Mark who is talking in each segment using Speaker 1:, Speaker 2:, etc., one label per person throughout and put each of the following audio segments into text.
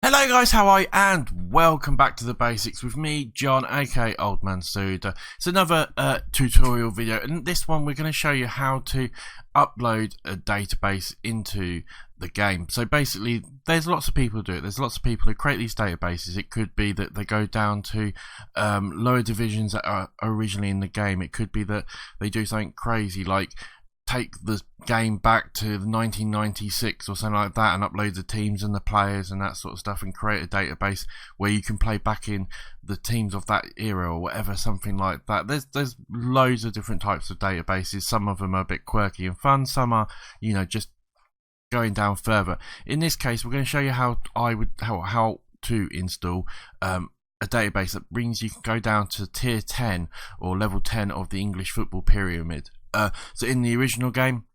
Speaker 1: Hello guys, how are you? And welcome back to the basics with me, John, aka Old Man Sudor. It's another tutorial video, and this one we're going to show you how to upload a database into the game. So basically, there's lots of people who do it. There's lots of people who create these databases. It could be that they go down to lower divisions that are originally in the game. It could be that they do something crazy like take the game back to 1996 or something like that and upload the teams and the players and that sort of stuff and create a database where you can play back in the teams of that era or whatever, something like that. There's loads of different types of databases. Some of them are a bit quirky and fun, some are, you know, just going down further. In this case, we're going to show you how to install a database that brings you can go down to tier 10 or level 10 of the English football pyramid. So in the original game,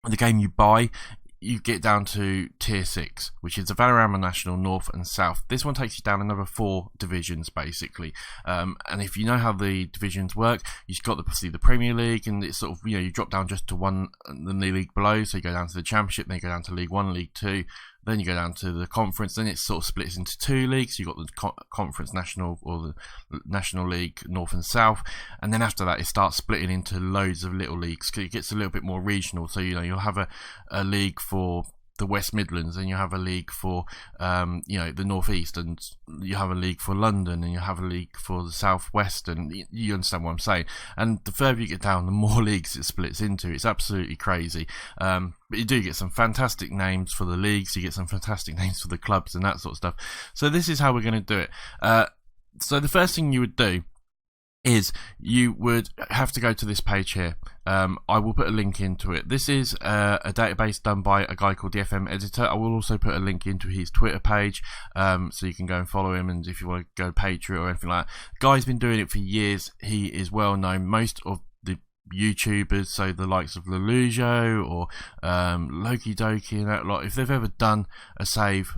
Speaker 1: the game you buy, you get down to tier 6, which is the Valorama National North and South. This one takes you down another 4 divisions basically, and if you know how the divisions work, you've got the Premier League, and it's sort of, you know, you drop down just to one the league below, so you go down to the Championship, then you go down to League 1, League 2, then you go down to the Conference, then it sort of splits into 2 leagues. You've got the Conference National or the National League North and South, and then after that it starts splitting into loads of little leagues. It gets a little bit more regional, so you know you'll have a league for the West Midlands, and you have a league for you know, the North East, and you have a league for London, and you have a league for the South West, and you understand what I'm saying. And the further you get down, the more leagues it splits into. It's absolutely crazy. But you do get some fantastic names for the leagues, you get some fantastic names for the clubs and that sort of stuff. So this is how we're going to do it. So the first thing you would do is you would have to go to this page here. I will put a link into it. This is a database done by a guy called the FM Editor. I will also put a link into his Twitter page, so you can go and follow him, and if you want to go Patreon or anything like that. The guy's been doing it for years. He is well known. Most of the YouTubers, so the likes of Lelujo or Loki Doki and that lot, if they've ever done a save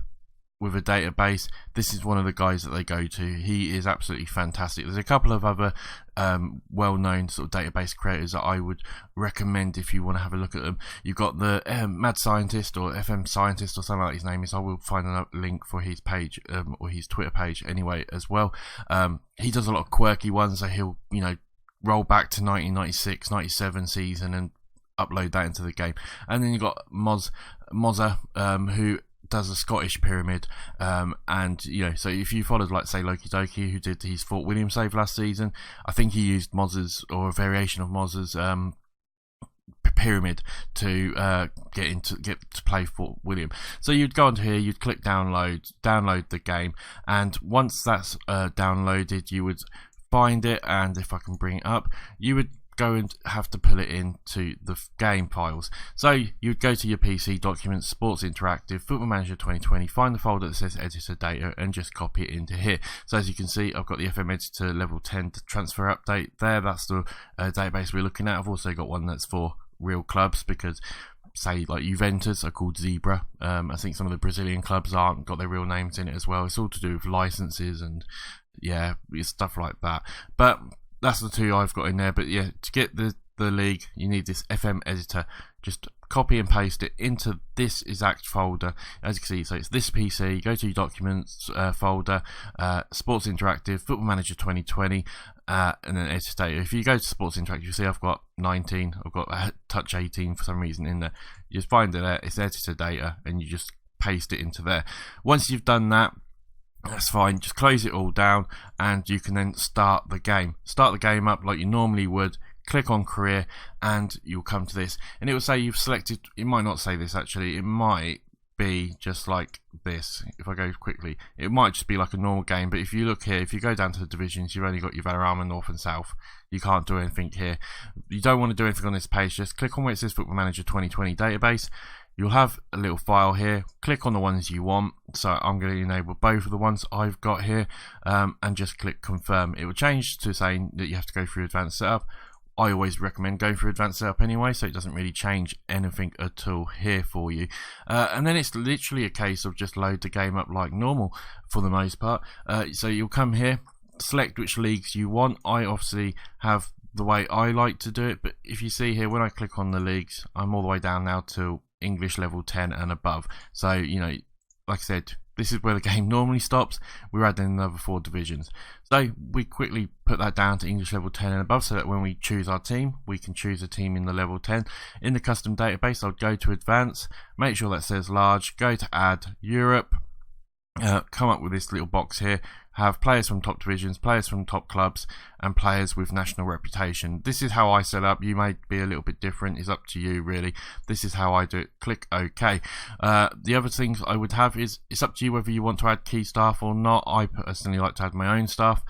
Speaker 1: with a database, this is one of the guys that they go to. He is absolutely fantastic. There's a couple of other well-known sort of database creators that I would recommend if you want to have a look at them. You've got the Mad Scientist or FM Scientist or something like his name is. I will find a link for his page or his Twitter page anyway as well. He does a lot of quirky ones, so he'll, you know, roll back to 1996-97 season and upload that into the game. And then you've got Mozza, who does a Scottish pyramid, and you know, so if you followed, like, say, Loki Doki, who did his Fort William save last season, I think he used Mozza's, or a variation of Mozza's pyramid to get to play Fort William. So you'd go onto here, you'd click download the game, and once that's downloaded, you would find it, and if I can bring it up, you would go and have to pull it into the game files. So you'd go to your PC, Documents, Sports Interactive, Football Manager 2020, find the folder that says Editor Data, and just copy it into here. So as you can see, I've got the FM Editor level 10 transfer update there. That's the database we're looking at. I've also got one that's for real clubs, because say like Juventus are called Zebra. I think some of the Brazilian clubs aren't got their real names in it as well. It's all to do with licenses and yeah, stuff like that. But that's the two I've got in there. But yeah, to get the league, you need this FM Editor. Just copy and paste it into this exact folder. As you can see, so it's this PC, go to your Documents folder, Sports Interactive, Football Manager 2020, and then Editor Data. If you go to Sports Interactive, you see I've got 19, I've got Touch 18 for some reason in there. You just find it there, it's Editor Data, and you just paste it into there. Once you've done that, that's fine, just close it all down, and you can then start the game. Start the game up like you normally would. Click on career, and you'll come to this, and it will say you've selected. It might not say this actually, it might be just like this. If I go quickly, it might just be like a normal game, but if you look here, if you go down to the divisions, you've only got your Valorama North and South. You can't do anything here. You don't want to do anything on this page. Just click on where it says Football Manager 2020 database. You'll have a little file here. Click on the ones you want. So I'm going to enable both of the ones I've got here, and just click confirm. It will change to saying that you have to go through advanced setup. I always recommend going through advanced setup anyway, so it doesn't really change anything at all here for you. And then it's literally a case of just load the game up like normal for the most part. So you'll come here, select which leagues you want. I obviously have the way I like to do it, but if you see here, when I click on the leagues, I'm all the way down now to English level 10 and above. So, you know, like I said, this is where the game normally stops. We're adding another 4 divisions. So we quickly put that down to English level 10 and above, so that when we choose our team, we can choose a team in the level 10. In the custom database, I'll go to advanced, make sure that says large, go to add Europe, come up with this little box here, have players from top divisions, players from top clubs, and players with national reputation. This is how I set up. You may be a little bit different. It's up to you, really. This is how I do it. Click OK. The other things I would have is, it's up to you whether you want to add key staff or not. I personally like to add my own staff.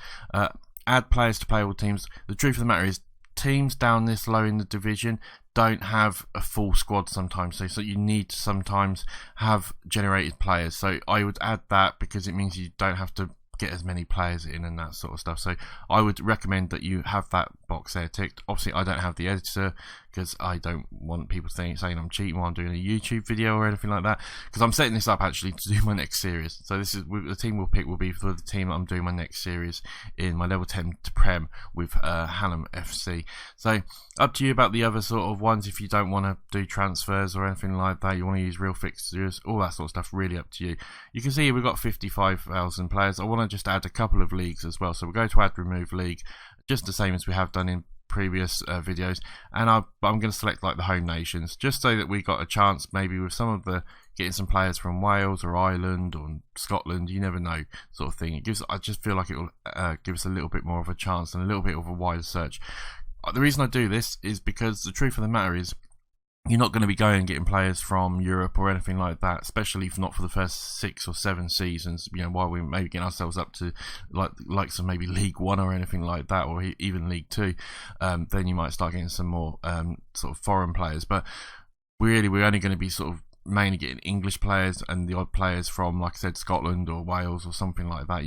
Speaker 1: Add players to playable teams. The truth of the matter is, teams down this low in the division don't have a full squad sometimes, so you need to sometimes have generated players. So I would add that, because it means you don't have to get as many players in and that sort of stuff. So I would recommend that you have that box there ticked. Obviously I don't have the editor, because I don't want people saying I'm cheating while I'm doing a YouTube video or anything like that, because I'm setting this up actually to do my next series. So this is the team we'll pick will be for the team that I'm doing my next series in my level 10 to Prem with Hallam FC. So up to you about the other sort of ones. If you don't want to do transfers or anything like that, you want to use real fixtures, all that sort of stuff, really up to you. You can see here we've got 55,000 players. I want to just add a couple of leagues as well, so we'll go to add remove league, just the same as we have done in previous videos, and I'm going to select like the home nations, just so that we got a chance maybe with some of the getting some players from Wales or Ireland or Scotland, you never know, sort of thing. I just feel like it will give us a little bit more of a chance and a little bit of a wider search. The reason I do this is because the truth of the matter is, you're not going to be going and getting players from Europe or anything like that, especially if not for the first 6 or 7 seasons, while we're maybe getting ourselves up to like some maybe League 1 or anything like that, or even League 2. Then you might start getting some more sort of foreign players. But really, we're only going to be sort of mainly getting English players and the odd players from, like I said, Scotland or Wales or something like that,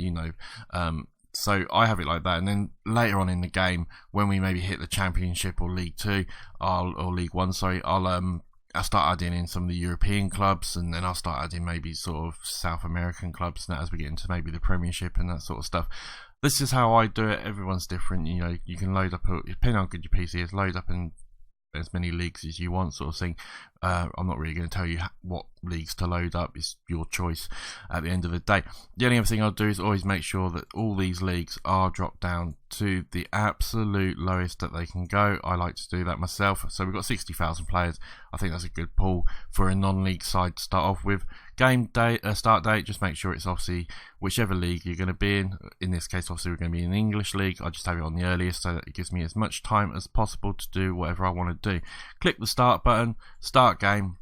Speaker 1: So I have it like that, and then later on in the game, when we maybe hit the Championship or League 2, or League 1, sorry, I'll start adding in some of the European clubs, and then I'll start adding maybe sort of South American clubs now as we get into maybe the Premiership and that sort of stuff. This is how I do it. Everyone's different, you can load up, depending on how good your PC is, load up in as many leagues as you want, sort of thing. I'm not really going to tell you what leagues to load up. It's your choice at the end of the day. The only other thing I'll do is always make sure that all these leagues are dropped down to the absolute lowest that they can go. I like to do that myself. So we've got 60,000 players. I think that's a good pool for a non-league side to start off with. Game day, start date, just make sure it's obviously whichever league you're going to be in. In this case, obviously we're going to be in the English league. I just have it on the earliest so that it gives me as much time as possible to do whatever I want to do. Click the start button, start game,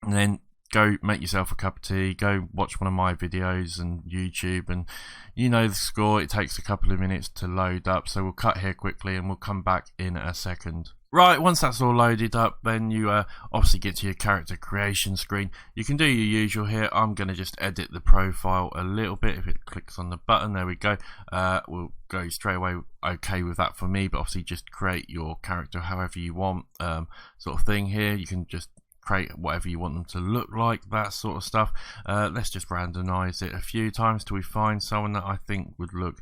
Speaker 1: and then go make yourself a cup of tea, go watch one of my videos and YouTube, and you know the score. It takes a couple of minutes to load up, so we'll cut here quickly and we'll come back in a second. Right, once that's all loaded up, then you obviously get to your character creation screen. You can do your usual here. I'm going to just edit the profile a little bit. If it clicks on the button, there we go. We'll go straight away okay with that for me, but obviously just create your character however you want, sort of thing here. You can just create whatever you want them to look like, that sort of stuff. Let's just randomize it a few times till we find someone that I think would look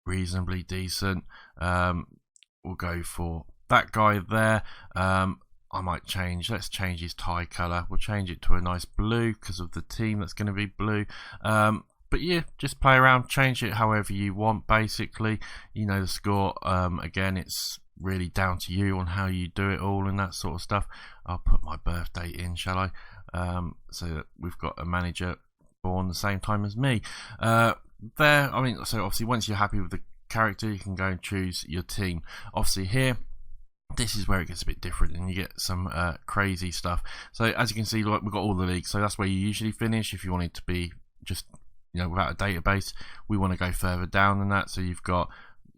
Speaker 1: reasonably decent. We'll go for that guy there. I might let's change his tie colour. We'll change it to a nice blue because of the team that's going to be blue. But yeah, just play around, change it however you want, basically. The score, again, it's really down to you on how you do it all and that sort of stuff. I'll put my birthday in, shall I? So that we've got a manager born the same time as me. So obviously once you're happy with the character, you can go and choose your team. Obviously here, this is where it gets a bit different and you get some crazy stuff. So as you can see, we've got all the leagues, so that's where you usually finish. If you want it to be just without a database, we want to go further down than that. So you've got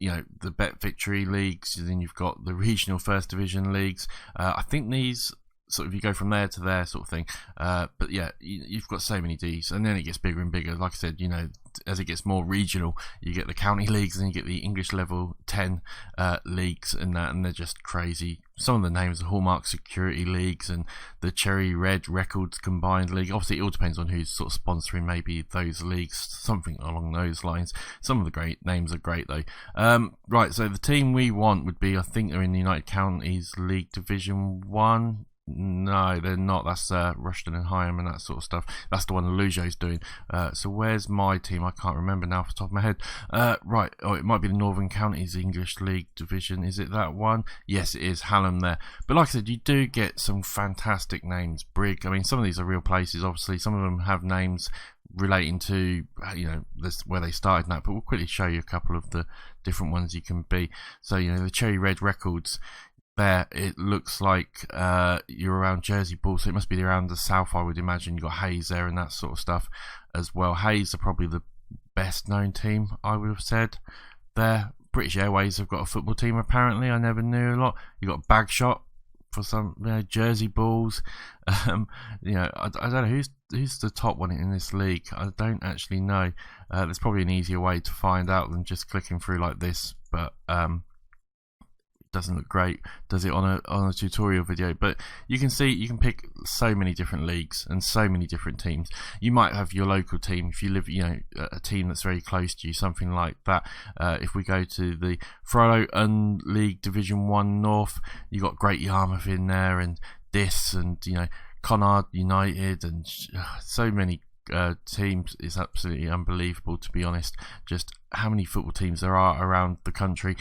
Speaker 1: the Bet Victory leagues, and then you've got the regional first division leagues. I think these sort of, you go from there to there sort of thing. But yeah, you've got so many Ds, and then it gets bigger and bigger. Like I said, as it gets more regional, you get the county leagues, and you get the English level 10 leagues and that, and they're just crazy. Some of the names are Hallmark Security Leagues and the Cherry Red Records Combined League. Obviously, it all depends on who's sort of sponsoring maybe those leagues, something along those lines. Some of the great names are great though. Right, so the team we want would be, I think they're in the United Counties League Division 1. No, they're not. That's Rushden and Higham and that sort of stuff. That's the one Lujo's doing. So where's my team? I can't remember now off the top of my head. Right, oh, it might be the Northern Counties English League Division. Is it that one? Yes, it is. Hallam there. But like I said, you do get some fantastic names. Brigg. I mean, some of these are real places. Obviously, some of them have names relating to, you know, this, where they started and that. But we'll quickly show you a couple of the different ones you can be. So, you know, the Cherry Red Records. There, it looks like you're around Jersey Ball, so it must be around the south, I would imagine. You've got Hayes there and that sort of stuff as well. Hayes are probably the best known team, I would have said there. British Airways have got a football team, apparently. I never knew a lot. You've got Bagshot for some, you know, Jersey Balls. You know, I don't know who's the top one in this league. I don't actually know. There's probably an easier way to find out than just clicking through like this, but doesn't look great, does it, on a tutorial video? But you can see you can pick so many different leagues and so many different teams. You might have your local team if you live, you know, a team that's very close to you, something like that. If we go to the Frollo League Division 1 North, you got Great Yarmouth in there, and this, and you know, Connaught United, and so many teams. Is absolutely unbelievable, to be honest, just how many football teams there are around the country.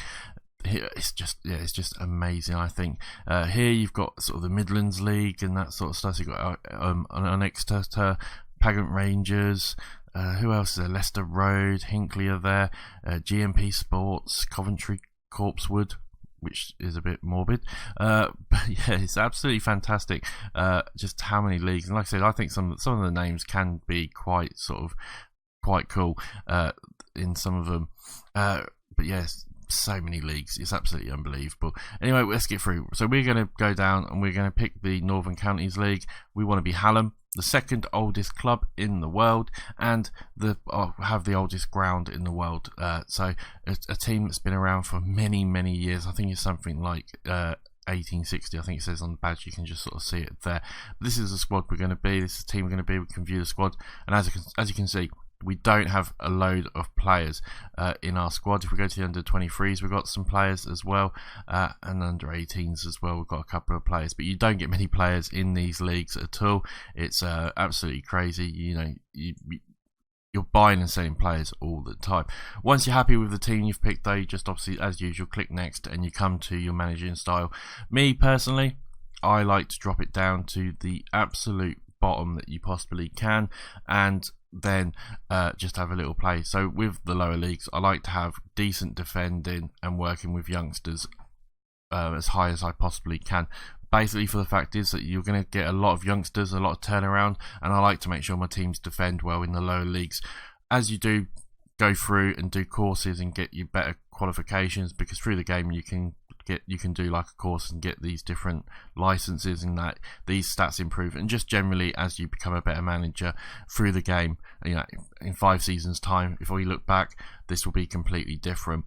Speaker 1: It's just, yeah, it's just amazing. I think here you've got sort of the Midlands League and that sort of stuff. So you've got an Exeter, Pagant Rangers, who else is there? Leicester Road, Hinckley are there, GMP Sports, Coventry Corpsewood, which is a bit morbid, but yeah, it's absolutely fantastic. Just how many leagues, and like I said, I think some of the names can be quite cool in some of them, but yes, so many leagues, it's absolutely unbelievable. Anyway, let's get through. So we're going to go down and we're going to pick the Northern Counties League. We want to be Hallam, the second oldest club in the world, and have the oldest ground in the world. So a team that's been around for many years. I think it's something like 1860, I think it says on the badge. You can just sort of see it there. But this is the squad we're going to be. This is the team we're going to be. We can view the squad, and as you can see, we don't have a load of players in our squad. If we go to the under 23s, we've got some players as well, and under 18s as well. We've got a couple of players, but you don't get many players in these leagues at all. It's absolutely crazy. You know, you're buying and selling players all the time. Once you're happy with the team you've picked, though, you just obviously, as usual, click next, and you come to your managing style. Me personally, I like to drop it down to the absolute bottom that you possibly can, and then just have a little play. So with the lower leagues, I like to have decent defending and working with youngsters as high as I possibly can. Basically, for the fact is that you're going to get a lot of youngsters, a lot of turnaround, and I like to make sure my teams defend well in the lower leagues. As you do go through and do courses and get you better qualifications, because through the game you can do like a course and get these different licenses, and that these stats improve. And just generally, as you become a better manager through the game, you know, in 5 seasons time, if we look back, this will be completely different.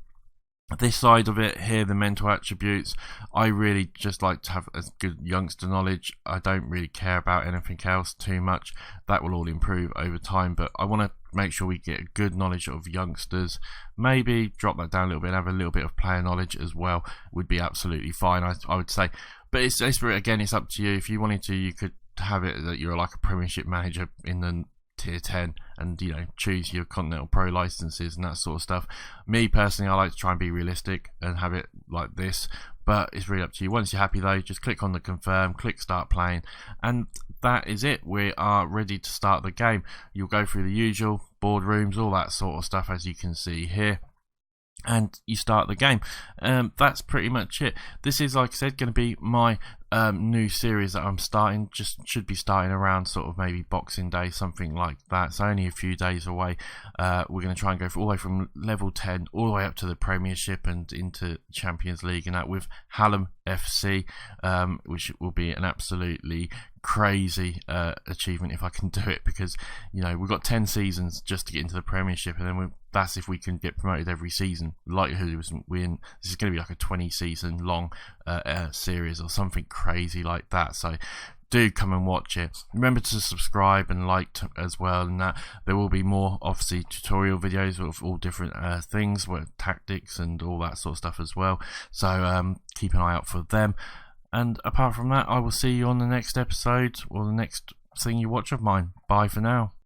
Speaker 1: This side of it here, the mental attributes, I really just like to have a good youngster knowledge. I don't really care about anything else too much. That will all improve over time, but I want to make sure we get a good knowledge of youngsters. Maybe drop that down a little bit and have a little bit of player knowledge as well would be absolutely fine, I would say. But it's again, it's up to you. If you wanted to, you could have it that you're like a Premiership manager in the tier 10 and, you know, choose your Continental Pro licenses and that sort of stuff. Me personally, I like to try and be realistic and have it like this, but it's really up to you. Once you're happy though, just click on the confirm, click start playing, and that is it. We are ready to start the game. You'll go through the usual boardrooms, all that sort of stuff, as you can see here, and you start the game. That's pretty much it. This is, like I said, going to be my new series that I'm starting. Just should be starting around sort of maybe Boxing Day, something like that. So only a few days away. We're going to try and go all the way from level 10 all the way up to the Premiership and into Champions League, and that with Hallam FC, which will be an absolutely crazy achievement if I can do it, because, you know, we've got 10 seasons just to get into the Premiership, and then that's if we can get promoted every season. The likelihood is this is going to be like a 20 season long series or something crazy like that. So do come and watch it. Remember to subscribe and like as well, and that there will be more, obviously, tutorial videos of all different things, tactics and all that sort of stuff as well. So keep an eye out for them. And apart from that, I will see you on the next episode or the next thing you watch of mine. Bye for now.